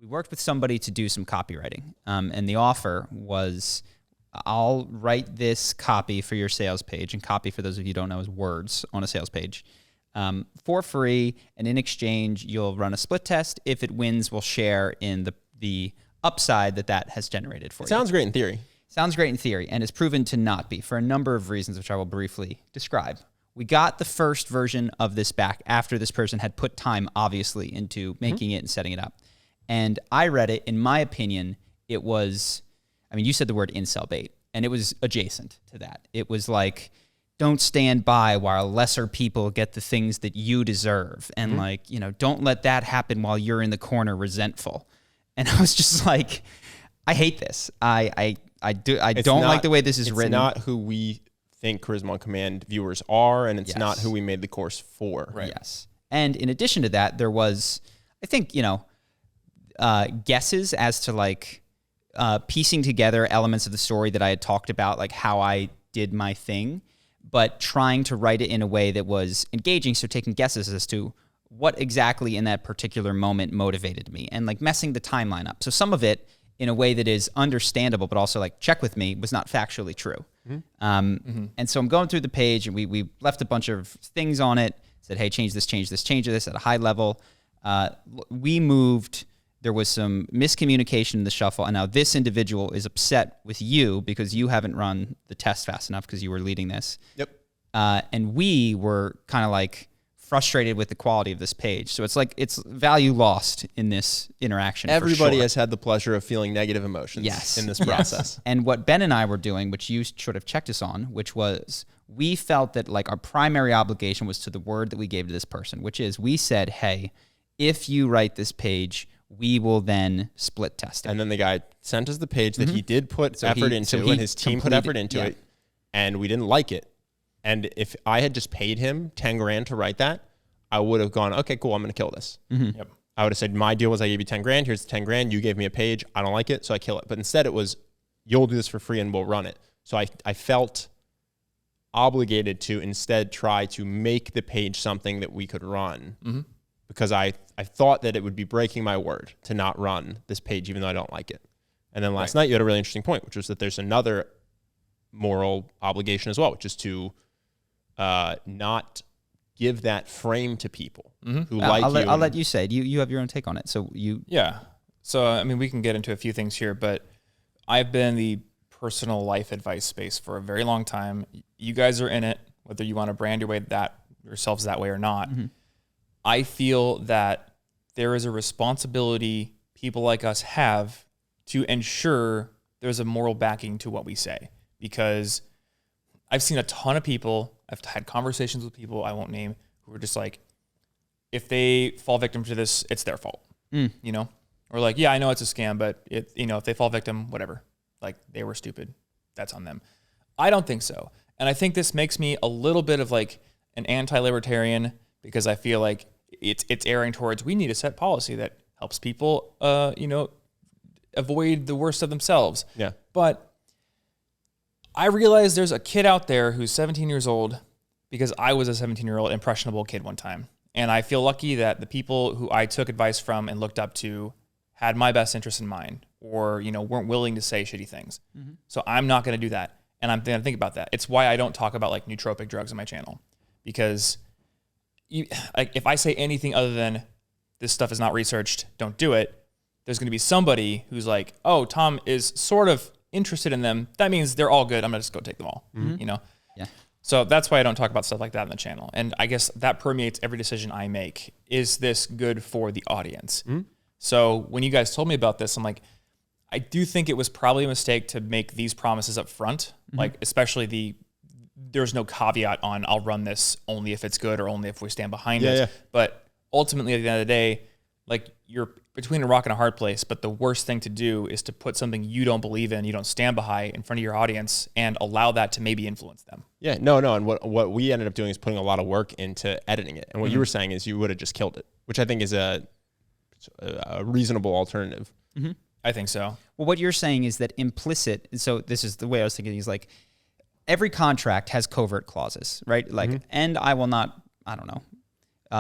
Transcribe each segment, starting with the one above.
we worked with somebody to do some copywriting. And the offer was, I'll write this copy for your sales page, and copy, for those of you who don't know, is words on a sales page, for free. And in exchange, you'll run a split test. If it wins, we'll share in the upside that has generated for you. Sounds great in theory. Sounds great in theory, and is proven to not be for a number of reasons, which I will briefly describe. We got the first version of this back after this person had put time, obviously, into making it and setting it up. And I read it. In my opinion, it was, I mean, you said the word incel bait, and it was adjacent to that. It was like, don't stand by while lesser people get the things that you deserve. And like, you know, don't let that happen while you're in the corner resentful. And I was just like, I hate this. I don't like the way this is written. It's not who we think Charisma on Command viewers are, and it's not who we made the course for. Right. Yes. And in addition to that, there was, I think, you know, guesses as to like piecing together elements of the story that I had talked about, like how I did my thing, but trying to write it in a way that was engaging. So taking guesses as to what exactly in that particular moment motivated me, and like messing the timeline up. So some of it, in a way that is understandable, but also like check with me, was not factually true. And so I'm going through the page, and we left a bunch of things on it, said, hey, change this at a high level. We moved, there was some miscommunication in the shuffle, and now this individual is upset with you because you haven't run the test fast enough because you were leading this. Yep. And we were kind of like frustrated with the quality of this page. So it's like, it's value lost in this interaction. Everybody has had the pleasure of feeling negative emotions in this process. And what Ben and I were doing, which you sort of checked us on, which was, we felt that like our primary obligation was to the word that we gave to this person, which is, we said, hey, if you write this page, we will then split test it. And then the guy sent us the page that he did put effort into, and his team put effort into it, and we didn't like it. And if I had just paid him 10 grand to write that, I would have gone, okay, cool, I'm going to kill this. Yep. I would have said, my deal was I gave you 10 grand. Here's the 10 grand. You gave me a page. I don't like it, so I kill it. But instead it was, you'll do this for free and we'll run it. So I felt obligated to instead try to make the page something that we could run, because I thought that it would be breaking my word to not run this page, even though I don't like it. And then last night you had a really interesting point, which was that there's another moral obligation as well, which is to not give that frame to people who like you. I'll let you say it. You have your own take on it. So Yeah. So, I mean, we can get into a few things here, but I've been in the personal life advice space for a very long time. You guys are in it, whether you want to brand yourselves that way or not. I feel that there is a responsibility people like us have to ensure there's a moral backing to what we say, because I've seen a ton of people, I've had conversations with people I won't name, who are just like, if they fall victim to this, it's their fault, you know? Or like, yeah, I know it's a scam, but if they fall victim, whatever, like they were stupid, that's on them. I don't think so. And I think this makes me a little bit of like an anti-libertarian, because I feel like it's erring towards, we need a set policy that helps people, avoid the worst of themselves. Yeah. But I realize there's a kid out there who's 17 years old, because I was a 17-year-old impressionable kid one time. And I feel lucky that the people who I took advice from and looked up to had my best interest in mind, or, weren't willing to say shitty things. So I'm not going to do that. And I'm going to think about that. It's why I don't talk about like nootropic drugs on my channel, because if I say anything other than this stuff is not researched, don't do it, there's going to be somebody who's like, oh, Tom is sort of interested in them. That means they're all good. I'm going to just go take them all, Yeah. So that's why I don't talk about stuff like that on the channel. And I guess that permeates every decision I make. Is this good for the audience? So when you guys told me about this, I'm like, I do think it was probably a mistake to make these promises up front, like especially there's no caveat on I'll run this only if it's good or only if we stand behind it. Yeah. But ultimately, at the end of the day, like, you're between a rock and a hard place, but the worst thing to do is to put something you don't believe in, you don't stand behind, in front of your audience and allow that to maybe influence them. Yeah, no. And what we ended up doing is putting a lot of work into editing it. And what you were saying is you would have just killed it, which I think is a reasonable alternative. I think so. Well, what you're saying is that implicit, so this is the way I was thinking, is like every contract has covert clauses, right? Like, and I will not, I don't know,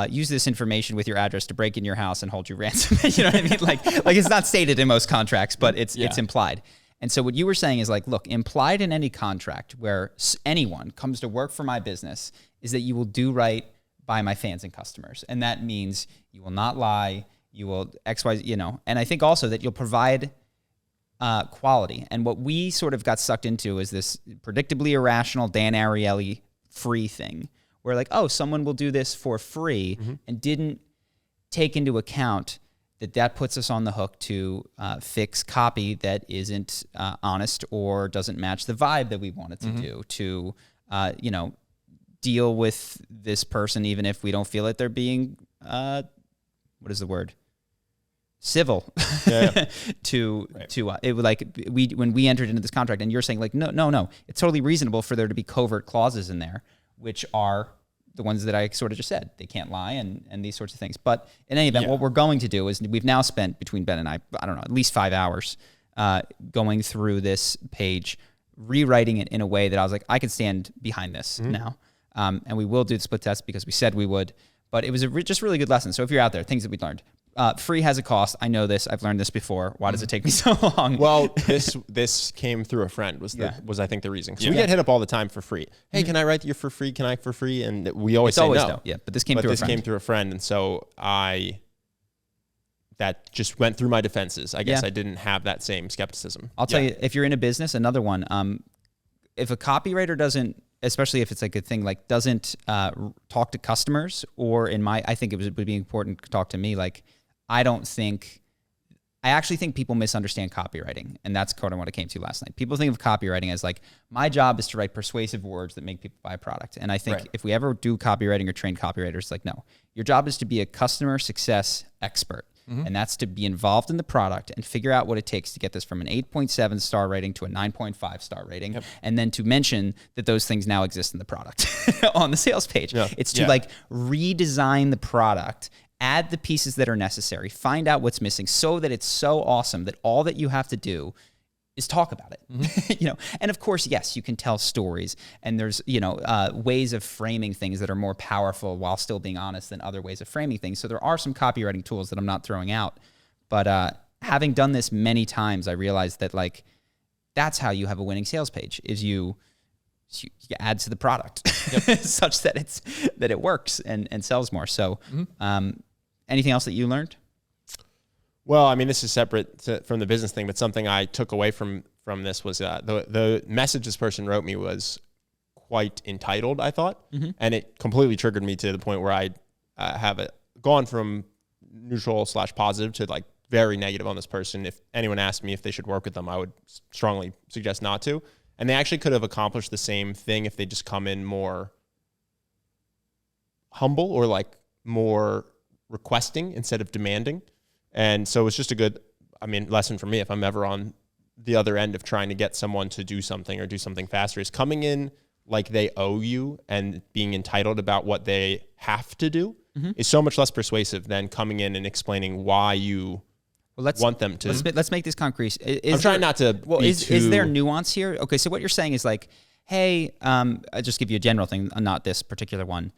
use this information with your address to break in your house and hold you ransom. You know what I mean? Like it's not stated in most contracts, but it's implied. And so what you were saying is like, look, implied in any contract where anyone comes to work for my business is that you will do right by my fans and customers. And that means you will not lie, you will X, Y, you know, and I think also that you'll provide quality. And what we sort of got sucked into is this predictably irrational Dan Ariely free thing where like, oh, someone will do this for free and didn't take into account that puts us on the hook to fix copy that isn't honest or doesn't match the vibe that we want it to do, to, you know, deal with this person even if we don't feel that they're being, what is the word? Civil to it would like when we entered into this contract, and you're saying like no, it's totally reasonable for there to be covert clauses in there, which are the ones that I sort of just said. They can't lie and these sorts of things. But in any event, what we're going to do is we've now spent between Ben and I don't know, at least 5 hours going through this page, rewriting it in a way that I was like, I can stand behind this now. And we will do the split test because we said we would. But it was just really good lesson. So if you're out there, things that we learned. Free has a cost. I know this. I've learned this before. Why does it take me so long? Well, this came through a friend was I think the reason. So we get hit up all the time for free. Hey, can I write you for free? Can I for free? And we always say no. Yeah, but this came through a friend. And so that just went through my defenses. I guess I didn't have that same skepticism. I'll tell you, if you're in a business, another one, if a copywriter doesn't, especially if it's like a thing like doesn't talk to customers, or I think it would be important to talk to me. Like, I actually think people misunderstand copywriting, and that's kind of what I came to last night. People think of copywriting as like, my job is to write persuasive words that make people buy a product. And I think if we ever do copywriting or train copywriters, like, no, your job is to be a customer success expert. And that's to be involved in the product and figure out what it takes to get this from an 8.7 star rating to a 9.5 star rating. And then to mention that those things now exist in the product on the sales page. It's to like redesign the product, add the pieces that are necessary, find out what's missing so that it's so awesome that all that you have to do is talk about it. You know, and of course, yes, you can tell stories, and there's, you know, ways of framing things that are more powerful while still being honest than other ways of framing things. So there are some copywriting tools that I'm not throwing out, but having done this many times, I realized that like, that's how you have a winning sales page is you add to the product such that it works and sells more. So, anything else that you learned? Well, I mean, this is separate from the business thing, but something I took away from this was the message this person wrote me was quite entitled, I thought, and it completely triggered me to the point where I have gone from neutral / positive to like very negative on this person. If anyone asked me if they should work with them, I would strongly suggest not to. And they actually could have accomplished the same thing if they just come in more humble or like more requesting instead of demanding. And so it's just a good, lesson for me if I'm ever on the other end of trying to get someone to do something or do something faster, is coming in like they owe you and being entitled about what they have to do is so much less persuasive than coming in and explaining why you want them to. Let's make this concrete. I'm trying not to. Well, is there nuance here? Okay, so what you're saying is like, hey, I'll just give you a general thing, not this particular one.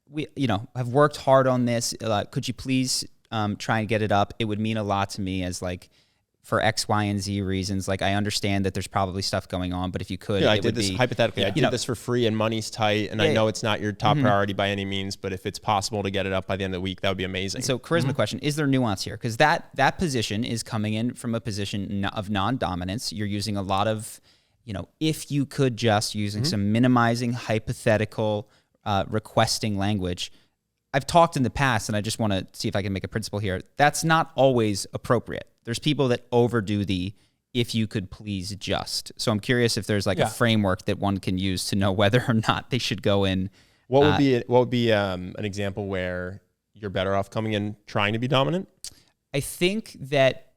We, have worked hard on this. Could you please try and get it up? It would mean a lot to me as like for X, Y, and Z reasons. Like I understand that there's probably stuff going on, but if you could, I did this hypothetically. I did this for free and money's tight, and I know it's not your top priority by any means, but if it's possible to get it up by the end of the week, that would be amazing. So charisma question, is there nuance here? Because that position is coming in from a position of non-dominance. You're using a lot of, if you could just using some minimizing hypothetical requesting language. I've talked in the past, and I just want to see if I can make a principle here. That's not always appropriate. There's people that overdo the "if you could please just." So I'm curious if there's like a framework that one can use to know whether or not they should go in. What would be an example where you're better off coming in trying to be dominant? I think that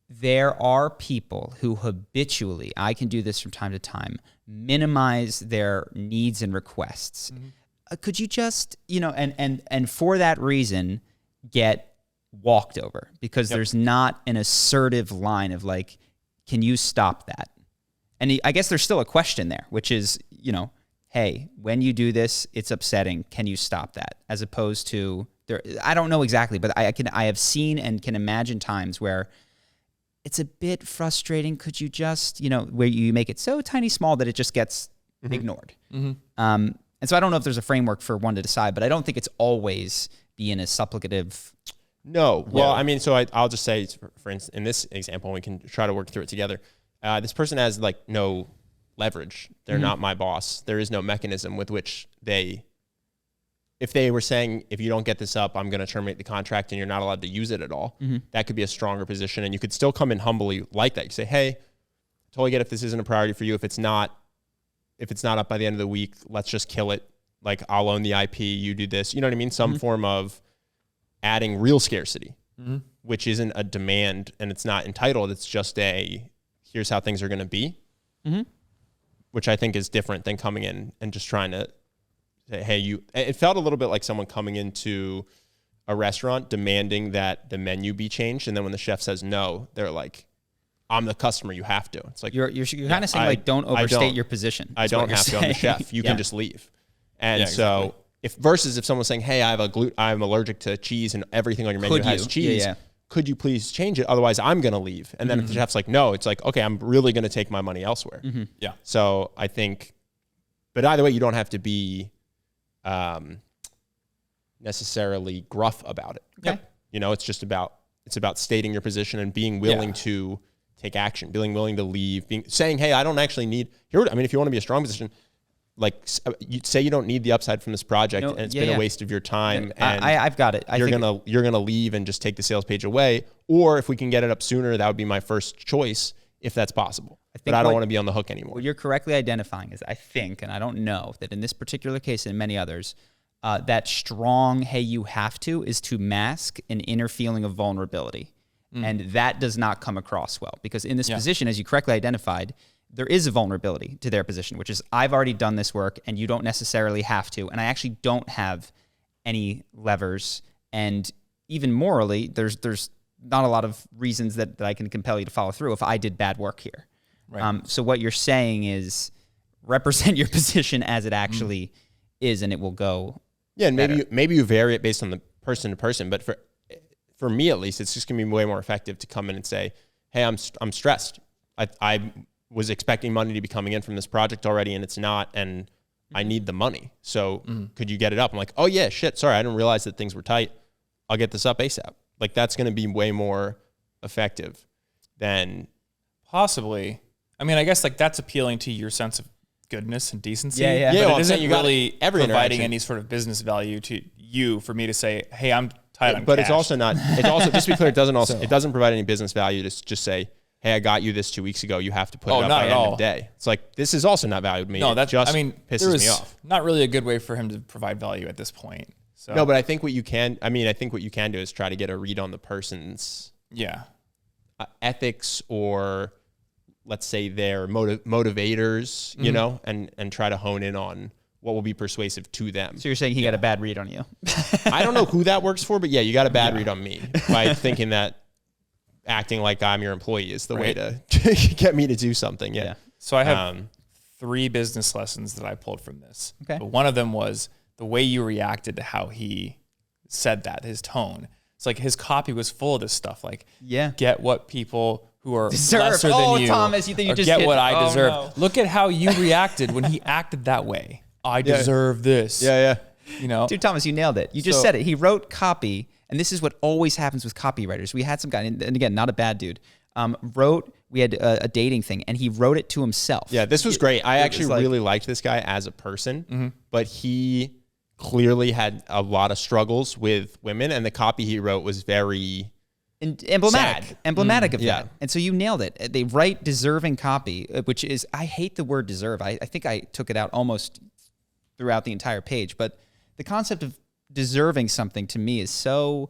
there are people who habitually, I can do this from time to time, minimize their needs and requests. Could you just, and for that reason, get walked over because there's not an assertive line of like, can you stop that? And I guess there's still a question there, which is, hey, when you do this, it's upsetting. Can you stop that? As opposed to, I don't know exactly, but I have seen and can imagine times where it's a bit frustrating. Could you just, where you make it so tiny small that it just gets ignored. And so I don't know if there's a framework for one to decide, but I don't think it's always being a supplicative. No. Well, I mean, so I'll just say, for instance, in this example, we can try to work through it together. This person has like no leverage. They're not my boss. There is no mechanism with which if they were saying, if you don't get this up, I'm going to terminate the contract and you're not allowed to use it at all, that could be a stronger position. And you could still come in humbly like that. You say, hey, totally get if this isn't a priority for you. If it's not up by the end of the week, let's just kill it. Like, I'll own the IP, you do this. You know what I mean? Some form of adding real scarcity, which isn't a demand and it's not entitled. It's just here's how things are going to be, which I think is different than coming in and just trying to say, hey, it felt a little bit like someone coming into a restaurant demanding that the menu be changed. And then when the chef says no, they're like, I'm the customer, you have to. It's like, you're kind of saying don't overstate your position. I don't have to. I'm the chef. You can just leave. And so if someone's saying, hey, I'm allergic to cheese and everything on your menu has cheese. Could you please change it? Otherwise I'm going to leave. And then if the chef's like, no, it's like, okay, I'm really going to take my money elsewhere. Yeah. So I think, but either way, you don't have to be necessarily gruff about it. Okay. It's just about stating your position and being willing to take action, being willing to leave, saying, hey, I don't actually need here. I mean, if you want to be a strong position, like you say you don't need the upside from this project and it's been a waste of your time. And I've got it. You're gonna leave and just take the sales page away. Or if we can get it up sooner, that would be my first choice if that's possible. But I don't want to be on the hook anymore. What you're correctly identifying is, I think, and I don't know, that in this particular case and many others, that strong, hey, you have to, is to mask an inner feeling of vulnerability. And that does not come across well, because in this position, as you correctly identified, there is a vulnerability to their position, which is, I've already done this work and you don't necessarily have to. And I actually don't have any levers. And even morally, there's not a lot of reasons that I can compel you to follow through if I did bad work here. Right. So what you're saying is represent your position as it actually is, and it will go. Yeah, and maybe you vary it based on the person to person, but for me at least, it's just gonna be way more effective to come in and say, hey, I'm stressed. I was expecting money to be coming in from this project already and it's not, and I need the money. So could you get it up? I'm like, oh yeah, shit, sorry, I didn't realize that things were tight. I'll get this up ASAP. Like, that's going to be way more effective than possibly. I mean, I guess like that's appealing to your sense of goodness and decency. Yeah. But it isn't really providing any sort of business value to you for me to say, hey, I'm tight on But cash. It's also not, just to be clear, it doesn't provide any business value to just say, hey, I got you this 2 weeks ago. You have to put it up by the end of the day. It's like, this is also not valued to me. No, pisses me off. Not really a good way for him to provide value at this point. So. No, but I think what you can do is try to get a read on the person's ethics, or let's say their motivators, you know, and try to hone in on what will be persuasive to them. So you're saying he got a bad read on you? I don't know who that works for, but yeah, you got a bad read on me by thinking that acting like I'm your employee is the way to get me to do something. Yeah. So I have 3 business lessons that I pulled from this. Okay. But one of them was the way you reacted to how he said that, his tone. It's like his copy was full of this stuff. Like, get what people who are lesser than you. Thomas, you think you just get what I deserve. No. Look at how you reacted when he acted that way. I deserve this. Yeah. You know, dude, Thomas, you nailed it. You just said it. He wrote copy, and this is what always happens with copywriters. We had some guy, and again, not a bad dude. We had a dating thing, and he wrote it to himself. Yeah, this was great. I actually really liked this guy as a person, but he clearly had a lot of struggles with women, and the copy he wrote was very emblematic of that. And so you nailed it. They write deserving copy, which is, I hate the word deserve. I think I took it out almost throughout the entire page, but the concept of deserving something to me is so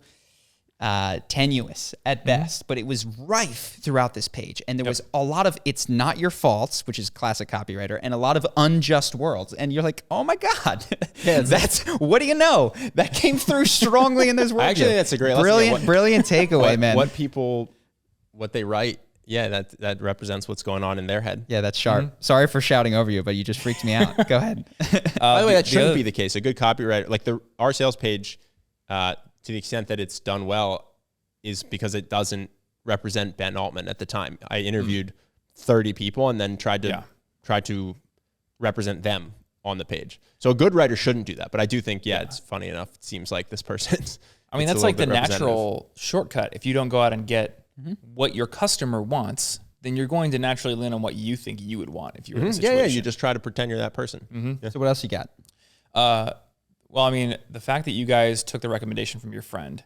tenuous at best, but it was rife throughout this page. And there was a lot of it's not your faults, which is classic copywriter, and a lot of unjust worlds. And you're like, oh my God, that's, what do you know? That came through strongly in those words. Actually, that's a great brilliant takeaway, man. What they write Yeah, that represents what's going on in their head. Yeah, that's sharp. Sorry for shouting over you, but you just freaked me out. Go ahead. By the way, that shouldn't be the case. A good copywriter, like our sales page, to the extent that it's done well, is because it doesn't represent Ben Altman at the time. I interviewed 30 people and then tried to represent them on the page. So a good writer shouldn't do that. But I do think, it's funny enough. It seems like this person's. I mean, that's like the natural shortcut. If you don't go out and get what your customer wants, then you're going to naturally lean on what you think you would want if you were in a situation. Yeah, you just try to pretend you're that person. So what else you got? Well, I mean, the fact that you guys took the recommendation from your friend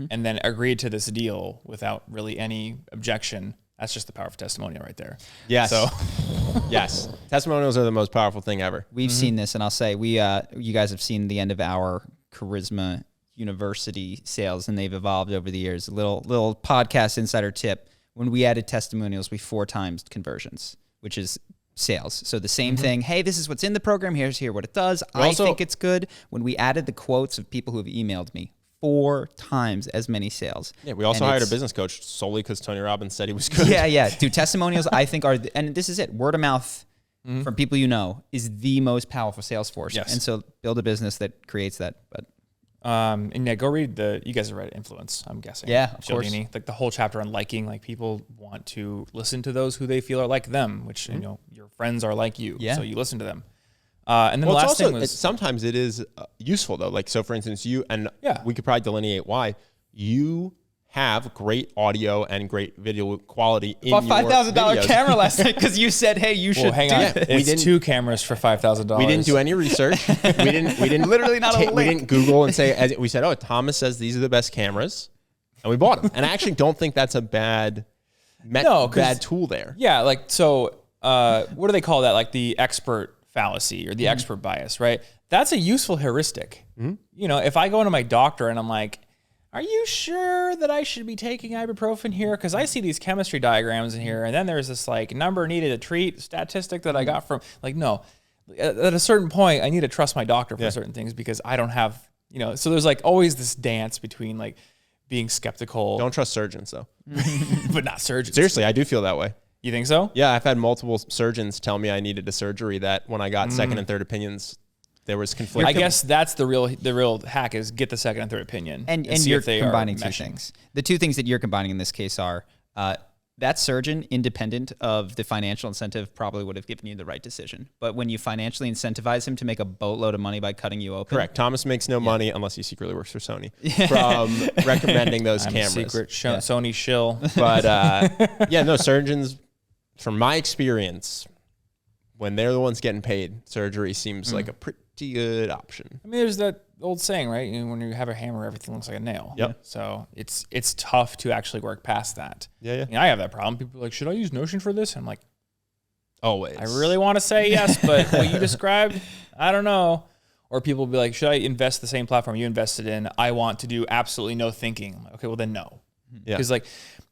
and then agreed to this deal without really any objection, that's just the power of testimonial right there. Yes. So, yes. Testimonials are the most powerful thing ever. We've seen this, and I'll say you guys have seen the end of our Charisma University sales, and they've evolved over the years. A little podcast insider tip: when we added testimonials, we 4 times conversions, which is sales. So the same thing. Hey, this is what's in the program. Here's what it does. I think it's good. When we added the quotes of people who have emailed me, 4 times as many sales. Yeah, we also hired a business coach solely because Tony Robbins said he was good. Yeah. Dude, testimonials I think are, and this is it. Word of mouth from people you know is the most powerful sales force. Yes. And so build a business that creates that. But and yeah, go read you guys have read Influence, I'm guessing. Yeah, of course. Cialdini. Like the whole chapter on liking, like people want to listen to those who they feel are like them, which, you know, your friends are like you. Yeah. So you listen to them. And then the last thing was... sometimes it is useful though. Like, so for instance, we could probably delineate why you have great audio and great video quality in your $5,000 videos. camera last night because you said, hey, you should hang do on. it. It's 2 cameras for $5,000. We didn't do any research. We didn't Literally not a we link. didn't Google and say, we said, oh, Thomas says these are the best cameras, and we bought them. And I actually don't think that's a bad tool there. Yeah, like, so what do they call that? Like the expert fallacy or the expert bias, right? That's a useful heuristic. You know, if I go into my doctor and I'm like, are you sure that I should be taking ibuprofen here? Because I see these chemistry diagrams in here, and then there's this like number needed to treat statistic that I got from, like, no. At a certain point, I need to trust my doctor for certain things because I don't have, you know, so there's like always this dance between like being skeptical. Don't trust surgeons though. But not surgeons. Seriously, I do feel that way. You think so? Yeah, I've had multiple surgeons tell me I needed a surgery that when I got second and third opinions, there was conflict. I guess that's the real hack is get the second and third opinion. And see you're if they combining are 2 things. The 2 things that you're combining in this case are that surgeon, independent of the financial incentive, probably would have given you the right decision. But when you financially incentivize him to make a boatload of money by cutting you open. Correct. Thomas makes no money unless he secretly works for Sony from recommending those cameras. Secret Sony shill. But surgeons, from my experience, when they're the ones getting paid, surgery seems like a pretty good option. I mean, there's that old saying, right? You know, when you have a hammer, everything looks like a nail. Yep. So it's tough to actually work past that. Yeah. I mean, I have that problem. People are like, should I use Notion for this? And I'm like, always. I really want to say yes, but what you described, I don't know. Or people will be like, should I invest the same platform you invested in? I want to do absolutely no thinking. I'm like, okay, well then no. Because like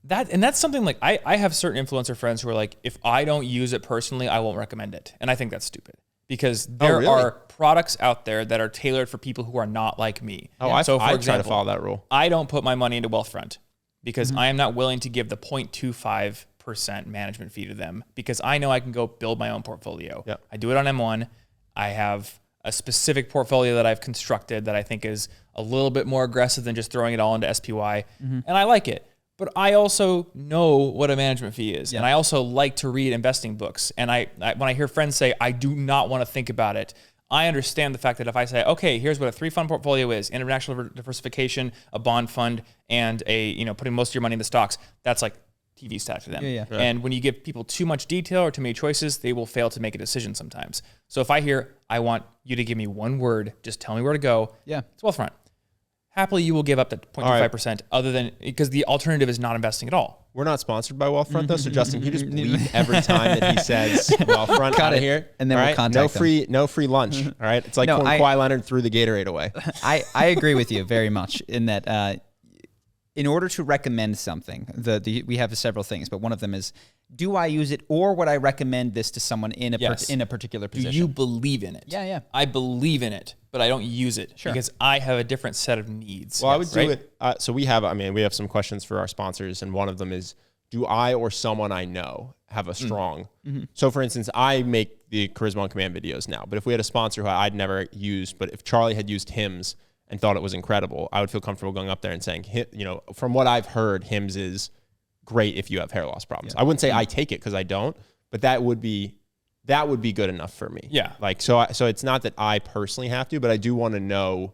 that, and that's something like I have certain influencer friends who are like, if I don't use it personally, I won't recommend it. And I think that's stupid because there are products out there that are tailored for people who are not like me. So for example, try to follow that rule. I don't put my money into Wealthfront because I am not willing to give the 0.25% management fee to them because I know I can go build my own portfolio. Yep. I do it on M1. I have a specific portfolio that I've constructed that I think is a little bit more aggressive than just throwing it all into SPY. And I like it. But I also know what a management fee is. And I also like to read investing books. And I when I hear friends say, I do not want to think about it, I understand the fact that if I say, okay, here's what a 3-fund portfolio is, international diversification, a bond fund, and putting most of your money in the stocks, that's like TV stat for them. And when you give people too much detail or too many choices, they will fail to make a decision sometimes. So if I hear, I want you to give me one word, just tell me where to go. It's Wealthfront. Happily, you will give up the 0.25% other than because the alternative is not investing at all. We're not sponsored by Wealthfront though, so Justin, can you just bleep every time that he says Wealthfront out of here? And then we'll contact no free lunch. All right, it's like when Kawhi Leonard threw the Gatorade away. I agree with you very much in that. In order to recommend something, we have several things, but one of them is, do I use it or would I recommend this to someone in a particular position? Do you believe in it? Yeah. I believe in it, but I don't use it because I have a different set of needs. Well, I would do it. So we have some questions for our sponsors, and one of them is, do I or someone I know have a strong? So for instance, I make the Charisma on Command videos now, but if we had a sponsor who I'd never used, but if Charlie had used Hims and thought it was incredible, I would feel comfortable going up there and saying, from what I've heard, Hims is great if you have hair loss problems. I wouldn't say I take it because I don't, but that would be good enough for me. Yeah. Like, so it's not that I personally have to, but I do want to know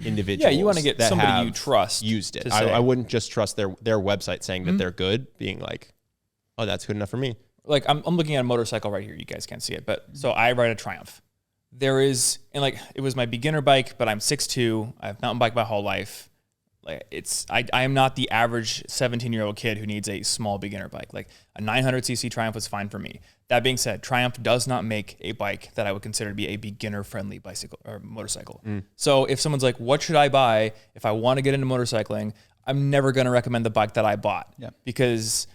individuals. Yeah, you want to get somebody you trust used it. I wouldn't just trust their website saying that they're good, being like, oh, that's good enough for me. Like I'm looking at a motorcycle right here. You guys can't see it, but so I ride a Triumph. It was my beginner bike, but I'm 6'2". I've mountain biked my whole life. Like I am not the average 17-year-old kid who needs a small beginner bike. Like a 900cc Triumph was fine for me. That being said, Triumph does not make a bike that I would consider to be a beginner-friendly bicycle or motorcycle. So if someone's like, what should I buy if I want to get into motorcycling? I'm never going to recommend the bike that I bought because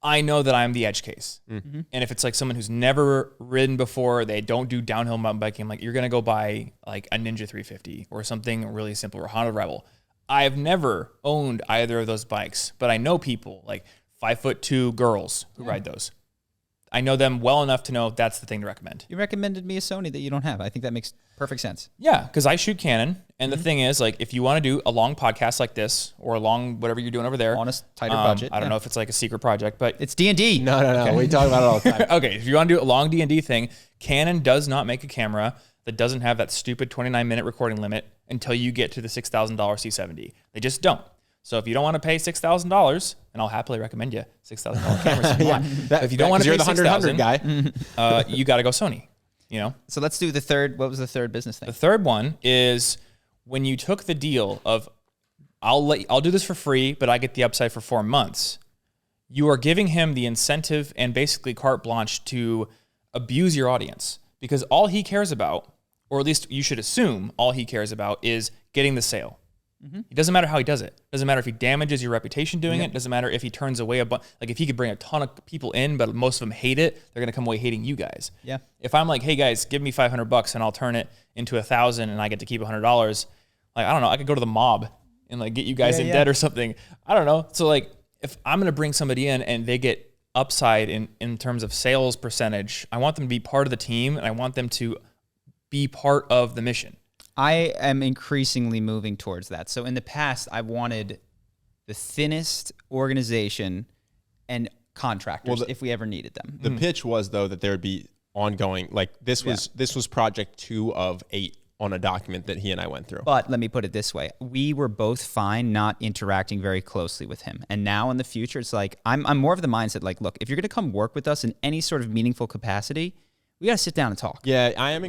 I know that I'm the edge case. And if it's like someone who's never ridden before, they don't do downhill mountain biking, I'm like, you're going to go buy like a Ninja 350 or something really simple or Honda Rebel. I've never owned either of those bikes, but I know people like 5'2" girls who ride those. I know them well enough to know that's the thing to recommend. You recommended me a Sony that you don't have. I think that makes perfect sense. Yeah, because I shoot Canon. And the thing is, like, if you want to do a long podcast like this or a long whatever you're doing over there. On a tighter budget. I don't know if it's like a secret project, but. It's D&D. No. Okay. We talk about it all the time. Okay, if you want to do a long D&D thing, Canon does not make a camera that doesn't have that stupid 29-minute recording limit until you get to the $6,000 C70. They just don't. So if you don't want to pay $6,000, and I'll happily recommend you $6,000 cameras if you want. If you don't want to pay the 100 guy, you got to go Sony. So let's do the third. What was the third business thing? The third one is when you took the deal of I'll do this for free, but I get the upside for 4 months. You are giving him the incentive and basically carte blanche to abuse your audience because all he cares about, or at least you should assume all he cares about, is getting the sale. It doesn't matter how he does it. It doesn't matter if he damages your reputation doing it. It doesn't matter if he turns away like if he could bring a ton of people in, but most of them hate it, they're going to come away hating you guys. Yeah. If I'm like, hey guys, give me $500 and I'll turn it into $1,000 and I get to keep $100, like, I don't know, I could go to the mob and like get you guys in debt or something. I don't know. So like if I'm going to bring somebody in and they get upside in terms of sales percentage, I want them to be part of the team and I want them to be part of the mission. I am increasingly moving towards that. So in the past, I wanted the thinnest organization and contractors if we ever needed them. The pitch was, though, that there would be ongoing, like this was project 2 of 8 on a document that he and I went through. But let me put it this way. We were both fine not interacting very closely with him. And now in the future, it's like, I'm more of the mindset, like, look, if you're going to come work with us in any sort of meaningful capacity, we got to sit down and talk. Yeah, I am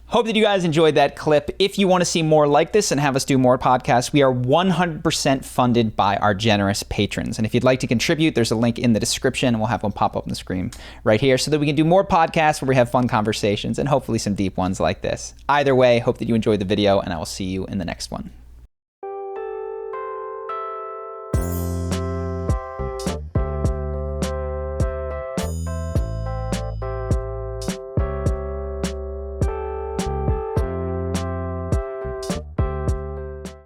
Hope that you guys enjoyed that clip. If you want to see more like this and have us do more podcasts, we are 100% funded by our generous patrons. And if you'd like to contribute, there's a link in the description, and we'll have one pop up on the screen right here so that we can do more podcasts where we have fun conversations and hopefully some deep ones like this. Either way, hope that you enjoyed the video, and I will see you in the next one.